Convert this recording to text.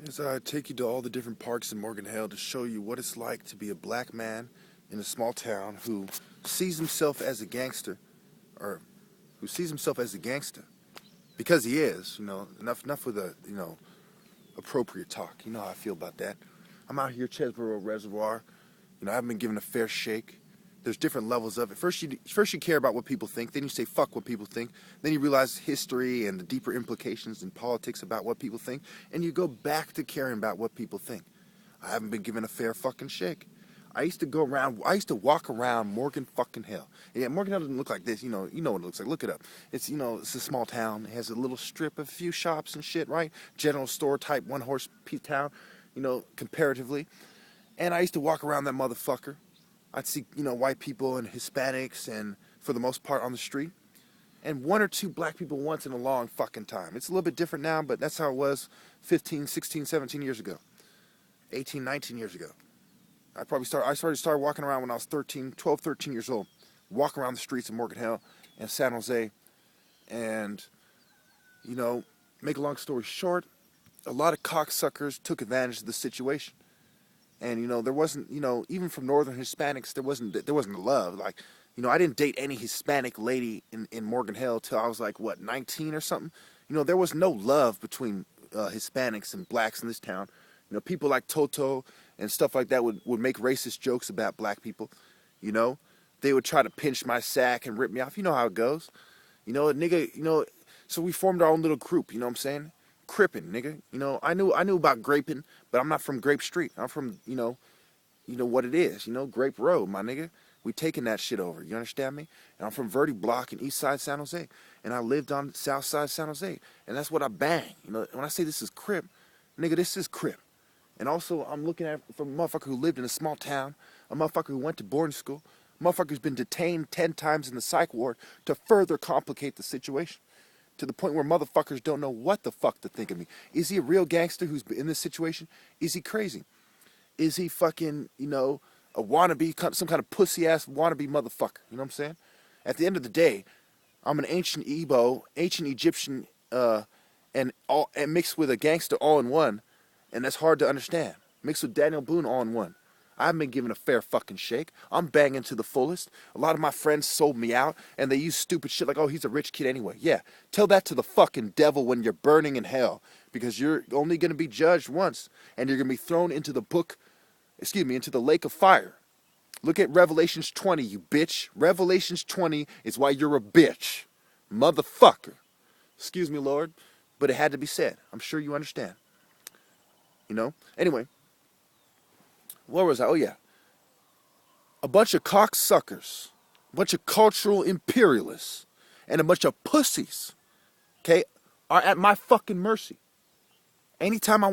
As I take you to all the different parks in Morgan Hill to show you what it's like to be a black man in a small town who sees himself as a gangster, or who sees himself as a gangster, because he is, enough with the, appropriate talk. You know how I feel about that. I'm out here, Chesbro Reservoir. I haven't been given a fair shake. There's different levels of it. First you care about what people think. Then you say fuck what people think. Then you realize history and the deeper implications in politics about what people think. And you go back to caring about what people think. I haven't been given a fair fucking shake. I used to walk around Morgan fucking Hill. Yeah, Morgan Hill doesn't look like this. You know what it looks like. Look it up. It's a small town. It has a little strip of a few shops and shit, right? General store type, one horse town, comparatively. And I used to walk around that motherfucker. I'd see, white people and Hispanics and, for the most part, on the street. And one or two black people once in a long fucking time. It's a little bit different now, but that's how it was 15, 16, 17 years ago. 18, 19 years ago. I started walking around when I was 12, 13 years old. Walk around the streets of Morgan Hill and San Jose. And, make a long story short, a lot of cocksuckers took advantage of the situation. And, there wasn't, even from northern Hispanics, there wasn't love. Like, I didn't date any Hispanic lady in Morgan Hill till I was like, 19 or something? There was no love between Hispanics and blacks in this town. People like Toto and stuff like that would make racist jokes about black people. They would try to pinch my sack and rip me off. You know how it goes. Nigga, so we formed our own little group, you know what I'm saying? Crippin', nigga. I knew about graping, but I'm not from Grape Street. I'm from, what it is, Grape Road, my nigga. We taking that shit over, you understand me? And I'm from Verde Block in East Side San Jose. And I lived on South Side San Jose. And that's what I bang. When I say this is Crip, nigga, this is Crip. And also, I'm looking at from a motherfucker who lived in a small town, a motherfucker who went to boarding school, a motherfucker who's been detained 10 times in the psych ward to further complicate the situation. To the point where motherfuckers don't know what the fuck to think of me. Is he a real gangster who's in this situation? Is he crazy? Is he fucking, a wannabe, some kind of pussy-ass wannabe motherfucker? You know what I'm saying? At the end of the day, I'm an ancient Egyptian, and mixed with a gangster all in one. And that's hard to understand. Mixed with Daniel Boone all in one. I haven't been given a fair fucking shake. I'm banging to the fullest. A lot of my friends sold me out, and they use stupid shit like, oh, he's a rich kid anyway. Yeah, tell that to the fucking devil when you're burning in hell, because you're only going to be judged once, and you're going to be thrown into into the lake of fire. Look at Revelations 20, you bitch. Revelations 20 is why you're a bitch. Motherfucker. Excuse me, Lord, but it had to be said. I'm sure you understand. Anyway, where was I? Oh, yeah. A bunch of cocksuckers, a bunch of cultural imperialists, and a bunch of pussies, okay, are at my fucking mercy. Anytime I